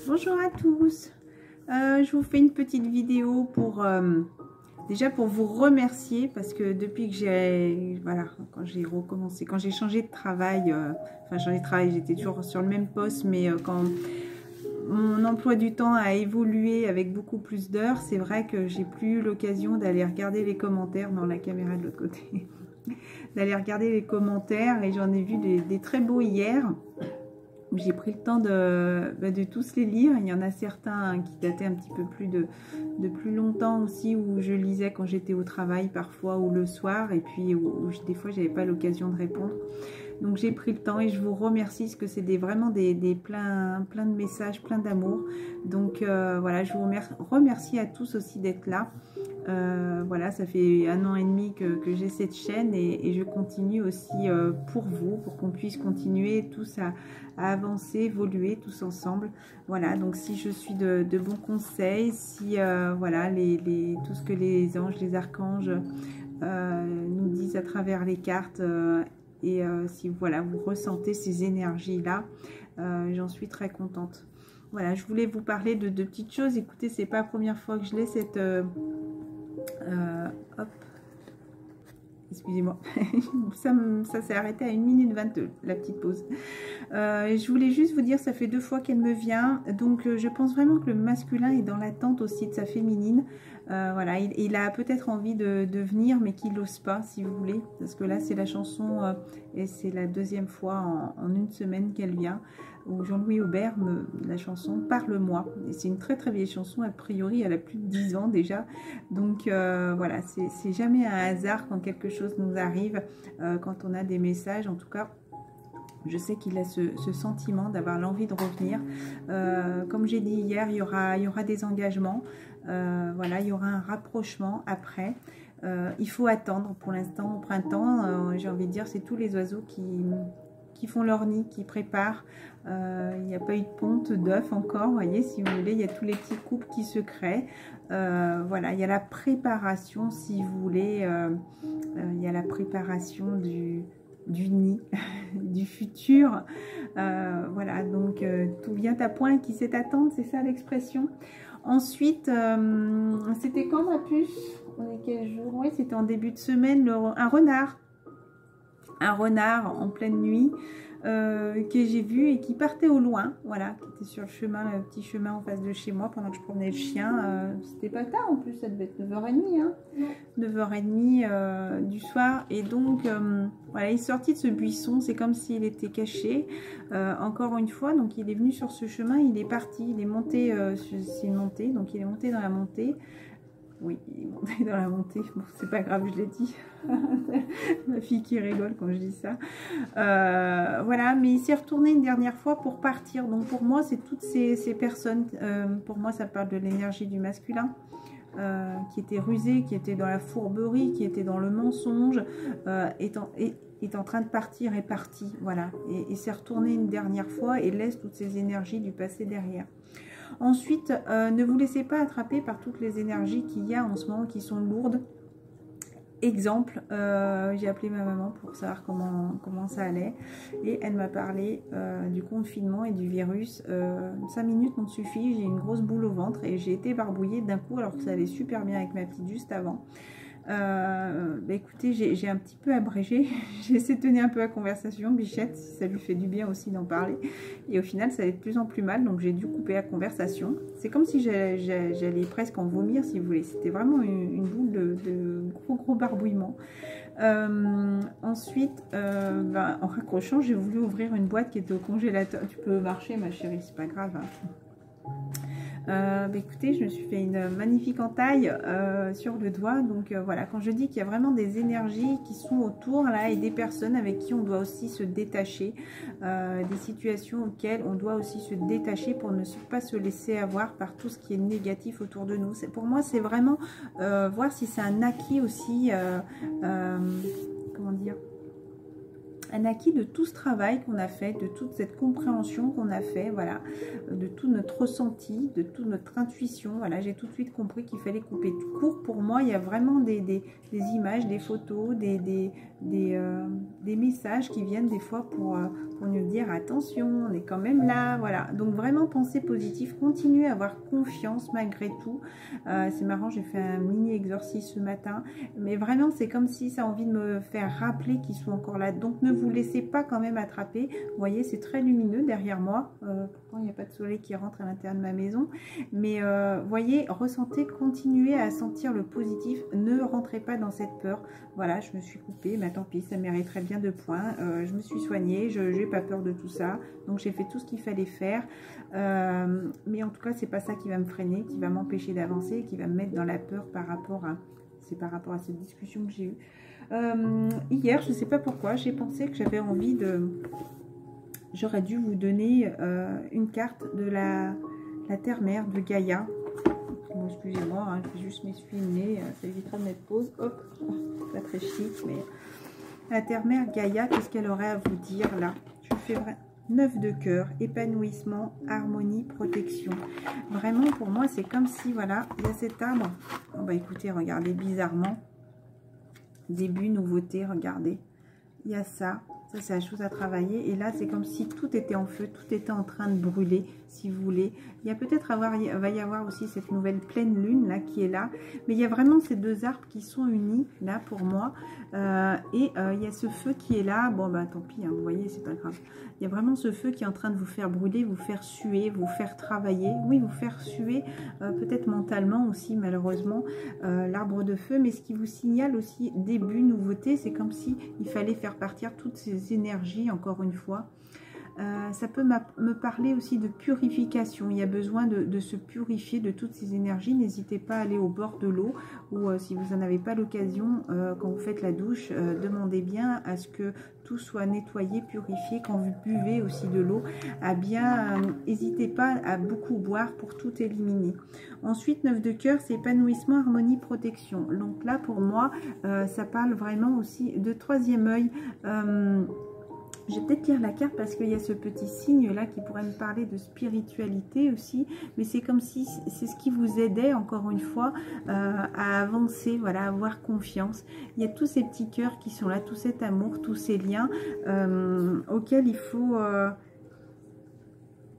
Bonjour à tous. Je vous fais une petite vidéo pour déjà pour vous remercier parce que depuis que j'ai quand j'ai recommencé, quand j'ai changé de travail, j'étais toujours sur le même poste, mais quand mon emploi du temps a évolué avec beaucoup plus d'heures, c'est vrai que j'ai plus eu l'occasion d'aller regarder les commentaires dans la caméra de l'autre côté, d'aller regarder les commentaires, et j'en ai vu des très beaux hier. J'ai pris le temps de tous les lire. Il y en a certains qui dataient un petit peu plus de plus longtemps aussi, où je lisais quand j'étais au travail parfois ou le soir, et puis où des fois j'avais pas l'occasion de répondre. Donc j'ai pris le temps et je vous remercie parce que c'est vraiment plein de messages, plein d'amour. Donc voilà, je vous remercie à tous aussi d'être là. Voilà, ça fait 1 an et demi que j'ai cette chaîne, et je continue aussi pour vous, pour qu'on puisse continuer tous à avancer, évoluer tous ensemble. Voilà, donc si je suis de bons conseils, si voilà, tout ce que les anges, les archanges nous disent à travers les cartes, et si voilà, vous ressentez ces énergies-là, j'en suis très contente. Voilà, je voulais vous parler de petites choses. Écoutez, c'est pas la première fois que je l'ai cette... hop, excusez-moi, ça s'est arrêté à 1 minute 22, la petite pause. Je voulais juste vous dire, ça fait 2 fois qu'elle me vient, donc je pense vraiment que le masculin est dans l'attente aussi de sa féminine. Voilà, il a peut-être envie de venir, mais qu'il n'ose pas, si vous voulez, parce que là c'est la chanson, et c'est la 2e fois en 1 semaine qu'elle vient, où Jean-Louis Aubert, la chanson Parle-moi. C'est une très vieille chanson, a priori elle a plus de 10 ans déjà, donc voilà, c'est jamais un hasard quand quelque chose nous arrive, quand on a des messages. En tout cas, je sais qu'il a ce sentiment d'avoir l'envie de revenir. Comme j'ai dit hier, il y aura des engagements, voilà, il y aura un rapprochement après. Il faut attendre pour l'instant au printemps, j'ai envie de dire, c'est tous les oiseaux qui font leur nid, qui préparent. Il n'y a pas eu de ponte d'œuf encore, vous voyez, si vous voulez, il y a tous les petits couples qui se créent. Voilà, il y a la préparation, si vous voulez, il y a la préparation du nid, du futur. Voilà, donc tout vient à point, qui sait attendre, c'est ça l'expression. Ensuite, c'était quand ma puce? On est quel jour? Oui, c'était en début de semaine, un renard. Un renard en pleine nuit que j'ai vu et qui partait au loin, voilà, qui était sur le chemin, le petit chemin en face de chez moi pendant que je promenais le chien. C'était pas tard en plus, ça devait être 9h30, hein, 9h30 du soir, et donc voilà, il est sorti de ce buisson, c'est comme s'il était caché, encore une fois. Donc il est venu sur ce chemin, il est parti, il est monté, c'est une montée, donc il est monté dans la montée. Oui, il est monté dans la montée. Bon, c'est pas grave, je l'ai dit. Ma fille qui rigole quand je dis ça. Voilà, mais il s'est retourné une dernière fois pour partir. Donc pour moi, c'est toutes ces personnes. Pour moi, ça parle de l'énergie du masculin. Qui était rusé, qui était dans la fourberie, qui était dans le mensonge, est en train de partir, est parti. Voilà, et s'est retourné une dernière fois et laisse toutes ces énergies du passé derrière. Ensuite, ne vous laissez pas attraper par toutes les énergies qu'il y a en ce moment qui sont lourdes. Exemple, j'ai appelé ma maman pour savoir comment ça allait, et elle m'a parlé du confinement et du virus. 5 minutes m'ont suffi, j'ai une grosse boule au ventre et j'ai été barbouillée d'un coup alors que ça allait super bien avec ma petite juste avant. Bah écoutez, j'ai un petit peu abrégé, j'ai essayé de tenir un peu la conversation, Bichette, si ça lui fait du bien aussi d'en parler, et au final ça allait de plus en plus mal, donc j'ai dû couper la conversation. C'est comme si j'allais presque en vomir, si vous voulez, c'était vraiment une boule de gros barbouillement. Ensuite, bah, en raccrochant, j'ai voulu ouvrir une boîte qui était au congélateur. Tu peux marcher ma chérie, c'est pas grave, hein. Bah écoutez, je me suis fait une magnifique entaille sur le doigt. Donc voilà, quand je dis qu'il y a vraiment des énergies qui sont autour là, et des personnes avec qui on doit aussi se détacher, des situations auxquelles on doit aussi se détacher pour ne pas se laisser avoir par tout ce qui est négatif autour de nous. Pour moi, c'est vraiment voir si c'est un acquis aussi, comment dire, un acquis de tout ce travail qu'on a fait, de toute cette compréhension qu'on a fait, voilà, de tout notre ressenti, de toute notre intuition. Voilà, j'ai tout de suite compris qu'il fallait couper tout court. Pour moi, il y a vraiment des images, des photos, des messages qui viennent des fois pour nous dire attention, on est quand même là. Voilà, donc vraiment pensez positif, continuez à avoir confiance malgré tout. C'est marrant, j'ai fait un mini exorcisme ce matin, mais vraiment c'est comme si ça a envie de me faire rappeler qu'ils sont encore là. Donc ne vous laissez pas quand même attraper. Vous voyez, c'est très lumineux derrière moi. Pourtant il n'y a pas de soleil qui rentre à l'intérieur de ma maison, mais voyez, ressentez, continuez à sentir le positif. Ne rentrez pas dans cette peur. Voilà, je me suis coupée, mais tant pis, ça mériterait bien 2 points. Je me suis soignée, je n'ai pas peur de tout ça, donc j'ai fait tout ce qu'il fallait faire. Mais en tout cas, c'est pas ça qui va me freiner, qui va m'empêcher d'avancer, qui va me mettre dans la peur par rapport à... C'est par rapport à cette discussion que j'ai eue. Hier, je ne sais pas pourquoi, j'ai pensé que j'avais envie de... J'aurais dû vous donner une carte de la Terre-Mère de Gaïa. Bon, excusez-moi, hein, je vais juste m'essuyer le nez, ça évitera de mettre pause. Hop, pas très chic, mais la Terre-Mère Gaïa, qu'est-ce qu'elle aurait à vous dire là? Je fais vrai. 9 de cœur, épanouissement, harmonie, protection. Vraiment, pour moi, c'est comme si, voilà, il y a cet arbre. Oh, bah écoutez, regardez, bizarrement, début, nouveauté, regardez. Il y a ça. Ça, c'est la chose à travailler. Et là, c'est comme si tout était en feu, tout était en train de brûler, si vous voulez. Il y a peut-être va y avoir aussi cette nouvelle pleine lune là qui est là. Mais il y a vraiment ces 2 arbres qui sont unis là pour moi. Il y a ce feu qui est là. Bon, bah tant pis, hein, vous voyez, c'est pas grave. Il y a vraiment ce feu qui est en train de vous faire brûler, vous faire suer, vous faire travailler. Oui, vous faire suer, peut-être mentalement aussi, malheureusement, l'arbre de feu. Mais ce qui vous signale aussi début, nouveauté, c'est comme si il fallait faire partir toutes ces énergies, encore une fois. Ça peut me parler aussi de purification. Il y a besoin de se purifier de toutes ces énergies. N'hésitez pas à aller au bord de l'eau ou si vous n'en avez pas l'occasion, quand vous faites la douche, demandez bien à ce que tout soit nettoyé, purifié. Quand vous buvez aussi de l'eau, n'hésitez pas à beaucoup boire pour tout éliminer. Ensuite, 9 de cœur, c'est épanouissement, harmonie, protection. Donc là, pour moi, ça parle vraiment aussi de 3e œil. Je vais peut-être lire la carte parce qu'il y a ce petit signe là qui pourrait me parler de spiritualité aussi, mais c'est comme si c'est ce qui vous aidait encore une fois à avancer, voilà, à avoir confiance. Il y a tous ces petits cœurs qui sont là, tout cet amour, tous ces liens auxquels il faut...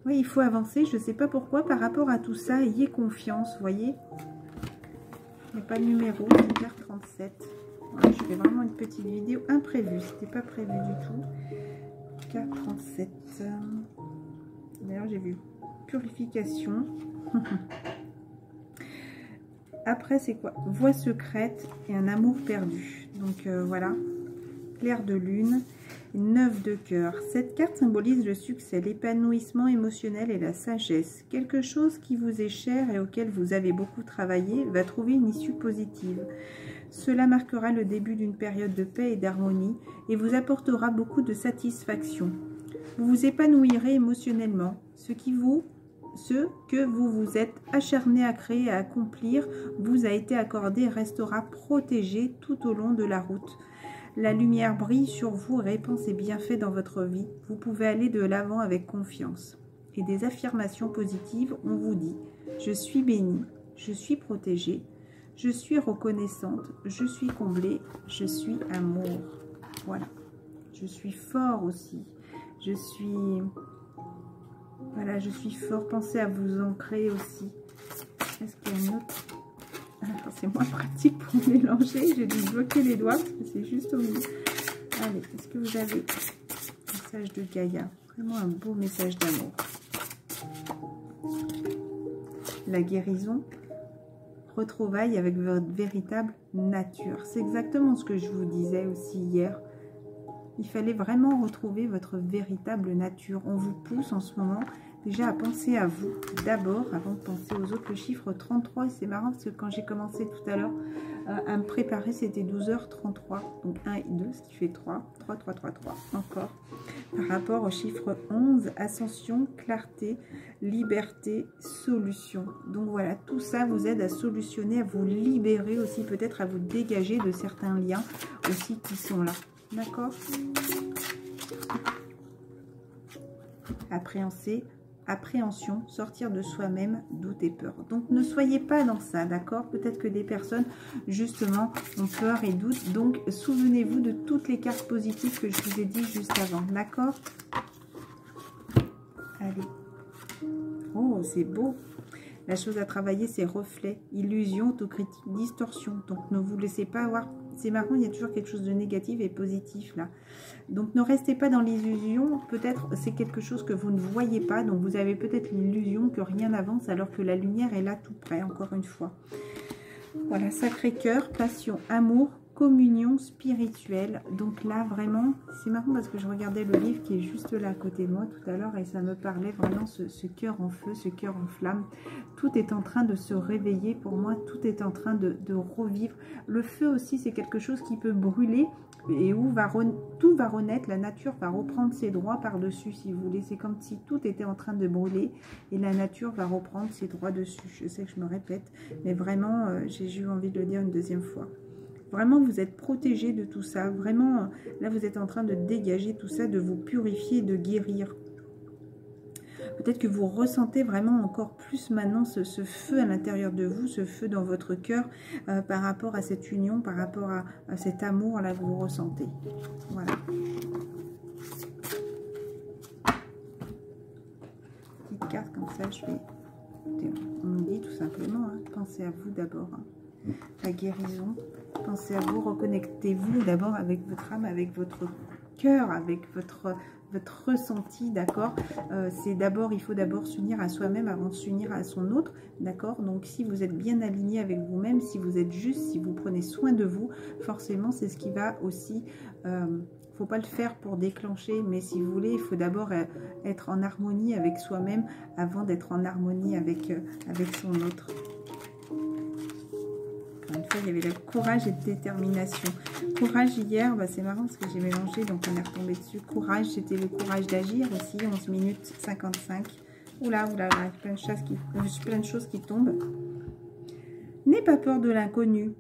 Oui, il faut avancer, je ne sais pas pourquoi, par rapport à tout ça, ayez confiance, vous voyez. Il n'y a pas de numéro, c'est carte 37. Voilà, je fais vraiment une petite vidéo imprévue, c'était pas prévu du tout. Carte 37. D'ailleurs, j'ai vu purification. Après, c'est quoi? Voix secrète et un amour perdu. Donc, voilà. Clair de lune. 9 de cœur. Cette carte symbolise le succès, l'épanouissement émotionnel et la sagesse. Quelque chose qui vous est cher et auquel vous avez beaucoup travaillé va trouver une issue positive. Cela marquera le début d'une période de paix et d'harmonie et vous apportera beaucoup de satisfaction. Vous vous épanouirez émotionnellement. Ce que vous vous êtes acharné à créer et à accomplir vous a été accordé et restera protégé tout au long de la route. La lumière brille sur vous et répand ses bienfaits dans votre vie. Vous pouvez aller de l'avant avec confiance. Et des affirmations positives, on vous dit « Je suis bénie, je suis protégée, je suis reconnaissante, je suis comblée, je suis amour. » Voilà. Je suis fort aussi. Je suis... Voilà, je suis fort. Pensez à vous ancrer aussi. Est-ce qu'il y a un autre? C'est moins pratique pour mélanger. J'ai dû bloquer les doigts parce que c'est juste au milieu. Allez, est-ce que vous avez un message de Gaïa? Vraiment un beau message d'amour. La guérison. Retrouvailles avec votre véritable nature. C'est exactement ce que je vous disais aussi hier. Il fallait vraiment retrouver votre véritable nature. On vous pousse en ce moment déjà à penser à vous d'abord, avant de penser aux autres. Le chiffre 33, c'est marrant parce que quand j'ai commencé tout à l'heure à me préparer, c'était 12h33. Donc 1 et 2, ce qui fait 3. 3, 3, 3, 3. Encore. Par rapport au chiffre 11, ascension, clarté, liberté, solution. Donc voilà, tout ça vous aide à solutionner, à vous libérer aussi, peut-être à vous dégager de certains liens aussi qui sont là. D'accord? appréhension, sortir de soi-même, doute et peur. Donc ne soyez pas dans ça, d'accord? Peut-être que des personnes justement ont peur et doute. Donc souvenez-vous de toutes les cartes positives que je vous ai dit juste avant, d'accord? Allez. Oh, c'est beau. La chose à travailler, c'est reflet, illusion, autocritique, distorsion. Donc ne vous laissez pas avoir. C'est marrant, il y a toujours quelque chose de négatif et positif là. Donc ne restez pas dans l'illusion. Peut-être c'est quelque chose que vous ne voyez pas. Donc vous avez peut-être l'illusion que rien n'avance alors que la lumière est là tout près, encore une fois. Voilà, Sacré-Cœur, passion, amour, communion spirituelle. Donc là, vraiment, c'est marrant parce que je regardais le livre qui est juste là à côté de moi tout à l'heure et ça me parlait vraiment ce cœur en feu, ce cœur en flamme. Tout est en train de se réveiller pour moi, tout est en train de revivre. Le feu aussi, c'est quelque chose qui peut brûler et où tout va renaître, la nature va reprendre ses droits par-dessus, si vous voulez. C'est comme si tout était en train de brûler et la nature va reprendre ses droits dessus. Je sais que je me répète, mais vraiment, j'ai eu envie de le dire une deuxième fois. Vraiment, vous êtes protégé de tout ça. Vraiment, là, vous êtes en train de dégager tout ça, de vous purifier, de guérir. Peut-être que vous ressentez vraiment encore plus maintenant ce feu à l'intérieur de vous, ce feu dans votre cœur par rapport à cette union, par rapport à cet amour-là que vous ressentez. Voilà. Petite carte comme ça, je vais... On me dit tout simplement, hein, pensez à vous d'abord. Hein. La guérison, pensez à vous, reconnectez-vous d'abord avec votre âme, avec votre cœur, avec votre ressenti, d'accord? C'est d'abord, il faut d'abord s'unir à soi-même avant de s'unir à son autre, d'accord? Donc si vous êtes bien aligné avec vous-même, si vous êtes juste, si vous prenez soin de vous, forcément c'est ce qui va aussi... faut pas le faire pour déclencher, mais si vous voulez, il faut d'abord être en harmonie avec soi-même avant d'être en harmonie avec son autre. Une fois, il y avait le courage et détermination. Courage hier, bah, c'est marrant parce que j'ai mélangé, donc on est retombé dessus. Courage, c'était le courage d'agir aussi, 11 minutes 55. Oula, oula, oula, plein de choses qui tombent. N'aie pas peur de l'inconnu.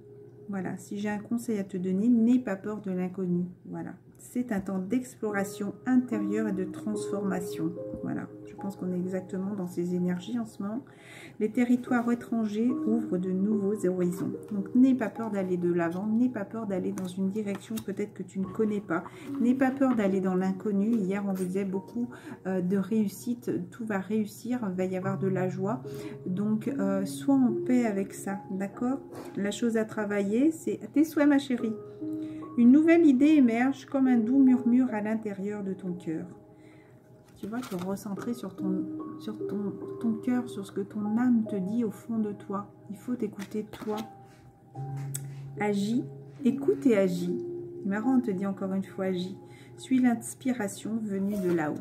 Voilà, si j'ai un conseil à te donner, n'aie pas peur de l'inconnu. Voilà, c'est un temps d'exploration intérieure et de transformation. Voilà, je pense qu'on est exactement dans ces énergies en ce moment. Les territoires étrangers ouvrent de nouveaux horizons. Donc, n'aie pas peur d'aller de l'avant, n'aie pas peur d'aller dans une direction peut-être que tu ne connais pas. N'aie pas peur d'aller dans l'inconnu. Hier, on vous disait beaucoup de réussite. Tout va réussir, il va y avoir de la joie. Donc, sois en paix avec ça, d'accord? La chose à travailler, c'est tes souhaits, ma chérie. Une nouvelle idée émerge comme un doux murmure à l'intérieur de ton cœur. Tu vois, te recentrer sur ton cœur, sur ce que ton âme te dit au fond de toi. Il faut t'écouter toi. Agis, écoute et agis. Marrant, on te dit encore une fois, agis. Suis l'inspiration venue de là-haut.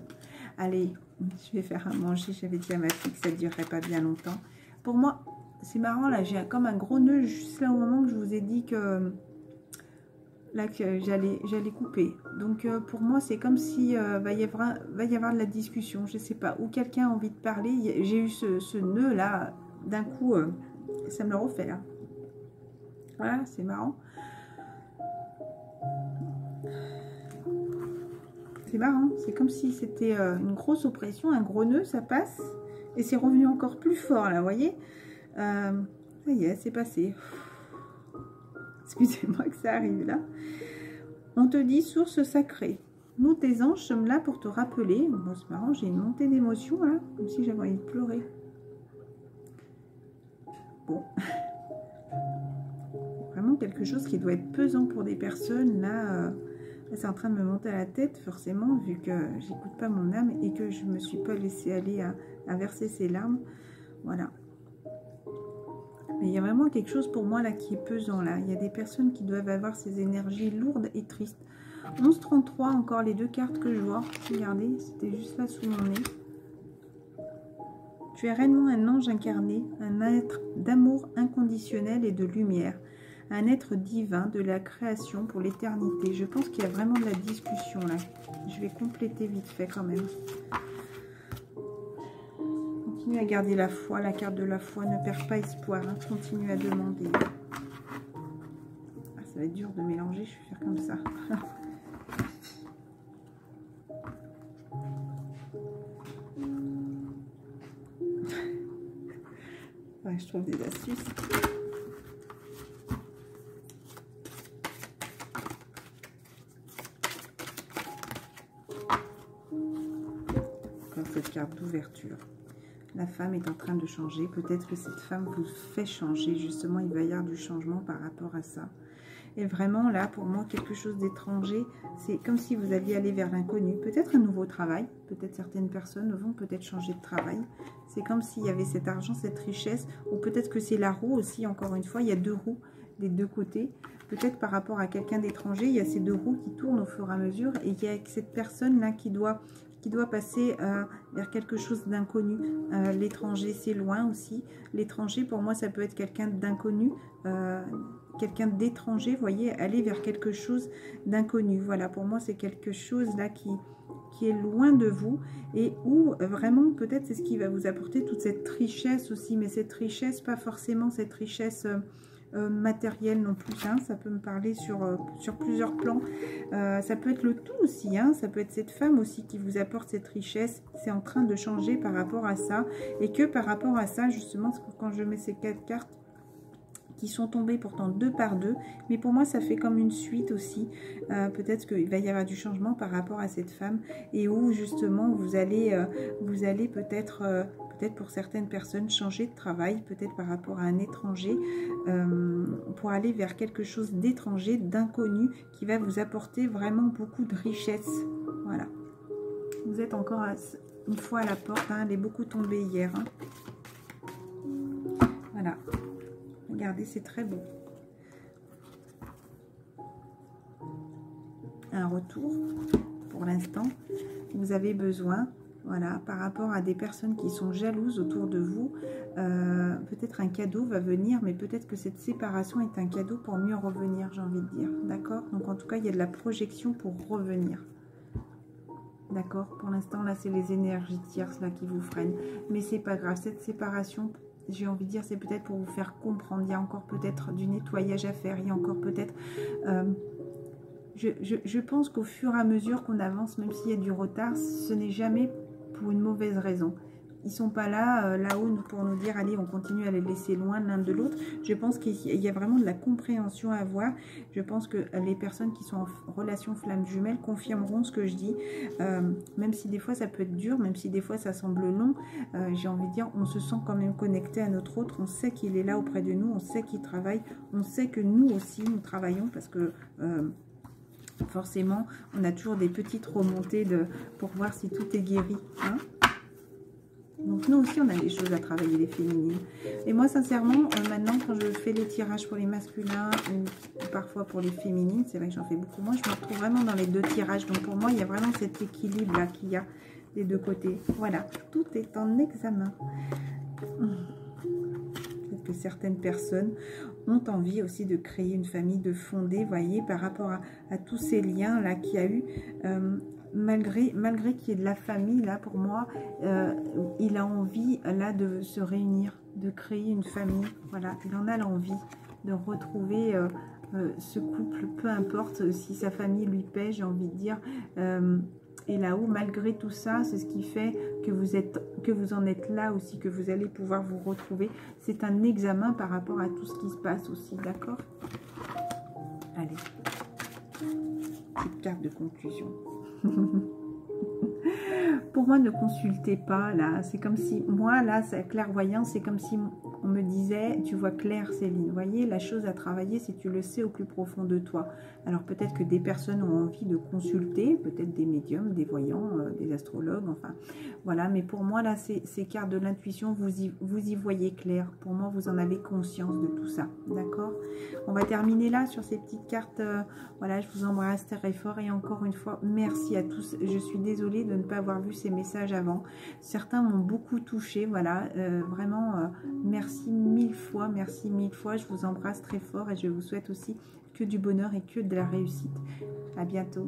Allez, je vais faire à manger. J'avais dit à ma fille que ça ne durerait pas bien longtemps. Pour moi, c'est marrant, là, j'ai comme un gros nœud juste là au moment que je vous ai dit que... là que j'allais couper. Donc pour moi c'est comme si va y avoir de la discussion, je sais pas, ou quelqu'un a envie de parler. J'ai eu ce nœud là, d'un coup ça me le refait là. Voilà, c'est marrant. C'est marrant, c'est comme si c'était une grosse oppression, un gros nœud, ça passe, et c'est revenu encore plus fort là, vous voyez. Ça y est, c'est passé. Excusez-moi que ça arrive là. On te dit source sacrée. Nous, tes anges, sommes là pour te rappeler. Bon, c'est marrant, j'ai une montée d'émotion là, comme si j'avais envie de pleurer. Bon. Vraiment quelque chose qui doit être pesant pour des personnes. Là, c'est en train de me monter à la tête, forcément, vu que j'écoute pas mon âme et que je me suis pas laissée aller à verser ses larmes. Voilà. Mais il y a vraiment quelque chose pour moi là qui est pesant là. Il y a des personnes qui doivent avoir ces énergies lourdes et tristes. 11-33, encore les deux cartes que je vois. Regardez, c'était juste là sous mon nez. Tu es réellement un ange incarné, un être d'amour inconditionnel et de lumière. Un être divin de la création pour l'éternité. Je pense qu'il y a vraiment de la discussion là. Je vais compléter vite fait quand même. Continue à garder la foi, la carte de la foi, ne perds pas espoir, hein. Continue à demander. Ah, ça va être dur de mélanger, je vais faire comme ça. Ouais, je trouve des astuces. Encore cette carte d'ouverture. La femme est en train de changer. Peut-être que cette femme vous fait changer. Justement, il va y avoir du changement par rapport à ça. Et vraiment, là, pour moi, quelque chose d'étranger, c'est comme si vous alliez aller vers l'inconnu. Peut-être un nouveau travail. Peut-être certaines personnes vont peut-être changer de travail. C'est comme s'il y avait cet argent, cette richesse. Ou peut-être que c'est la roue aussi, encore une fois. Il y a deux roues des deux côtés. Peut-être par rapport à quelqu'un d'étranger, il y a ces deux roues qui tournent au fur et à mesure. Et il y a cette personne-là qui doit passer vers quelque chose d'inconnu. L'étranger, c'est loin aussi. L'étranger, pour moi, ça peut être quelqu'un d'inconnu, quelqu'un d'étranger, vous voyez, aller vers quelque chose d'inconnu. Voilà, pour moi, c'est quelque chose là qui est loin de vous et où vraiment, peut-être, c'est ce qui va vous apporter toute cette richesse aussi. Mais cette richesse, pas forcément cette richesse... matériel non plus, hein. Ça peut me parler sur plusieurs plans, ça peut être le tout aussi, hein. Ça peut être cette femme aussi qui vous apporte cette richesse, c'est en train de changer par rapport à ça, et que par rapport à ça, justement, quand je mets ces 4 cartes qui sont tombées pourtant 2 par 2, mais pour moi ça fait comme une suite aussi, peut-être qu'il va y avoir du changement par rapport à cette femme, et où justement vous allez peut-être pour certaines personnes changer de travail, peut-être par rapport à un étranger, pour aller vers quelque chose d'étranger, d'inconnu, qui va vous apporter vraiment beaucoup de richesse. Voilà, vous êtes encore une fois à la porte, hein. Elle est beaucoup tombée hier, hein. Voilà. Regardez, c'est très beau. Un retour, pour l'instant, vous avez besoin, voilà, par rapport à des personnes qui sont jalouses autour de vous, peut-être un cadeau va venir, mais peut-être que cette séparation est un cadeau pour mieux revenir, j'ai envie de dire, d'accord? Donc en tout cas, il y a de la projection pour revenir. D'accord? Pour l'instant, là, c'est les énergies tierces là qui vous freinent, mais c'est pas grave, cette séparation... J'ai envie de dire, c'est peut-être pour vous faire comprendre. Il y a encore peut-être du nettoyage à faire. Il y a encore peut-être... je pense qu'au fur et à mesure qu'on avance, même s'il y a du retard, ce n'est jamais pour une mauvaise raison. Ils ne sont pas là, là-haut, pour nous dire, allez, on continue à les laisser loin l'un de l'autre. Je pense qu'il y a vraiment de la compréhension à avoir. Je pense que les personnes qui sont en relation flamme jumelle confirmeront ce que je dis. Même si des fois ça peut être dur, même si des fois ça semble long, j'ai envie de dire, on se sent quand même connecté à notre autre. On sait qu'il est là auprès de nous, on sait qu'il travaille. On sait que nous aussi, nous travaillons parce que... forcément, on a toujours des petites remontées pour voir si tout est guéri, hein. Donc nous aussi on a des choses à travailler, les féminines. Et moi sincèrement, maintenant quand je fais les tirages pour les masculins ou parfois pour les féminines, c'est vrai que j'en fais beaucoup moins, je me retrouve vraiment dans les deux tirages. Donc pour moi il y a vraiment cet équilibre là qu'il y a des deux côtés. Voilà, tout est en examen. Peut-être que certaines personnes ont envie aussi de créer une famille, de fonder, voyez, par rapport à tous ces liens là qu'il y a eu. Malgré qu'il y ait de la famille, là, pour moi, il a envie, là, de se réunir, de créer une famille. Voilà, il en a l'envie de retrouver ce couple, peu importe si sa famille lui paie, j'ai envie de dire. Et là-haut, malgré tout ça, c'est ce qui fait que vous en êtes là aussi, que vous allez pouvoir vous retrouver. C'est un examen par rapport à tout ce qui se passe aussi, d'accord? Allez, petite carte de conclusion. Pour moi, ne consultez pas là, c'est comme si moi là, clairvoyance, c'est comme si on me disait, tu vois clair Céline, vous voyez, la chose à travailler, si tu le sais au plus profond de toi. Alors peut-être que des personnes ont envie de consulter, peut-être des médiums, des voyants, des astrologues, enfin voilà, mais pour moi là, ces cartes de l'intuition, vous y voyez clair. Pour moi, vous en avez conscience de tout ça, d'accord? On va terminer là sur ces petites cartes. Voilà, je vous embrasse très fort et encore une fois, merci à tous. Je suis désolée de ne pas avoir vu ces messages avant. Certains m'ont beaucoup touché, voilà, vraiment merci mille fois, merci mille fois. Je vous embrasse très fort et je vous souhaite aussi que du bonheur et que de la réussite. À bientôt.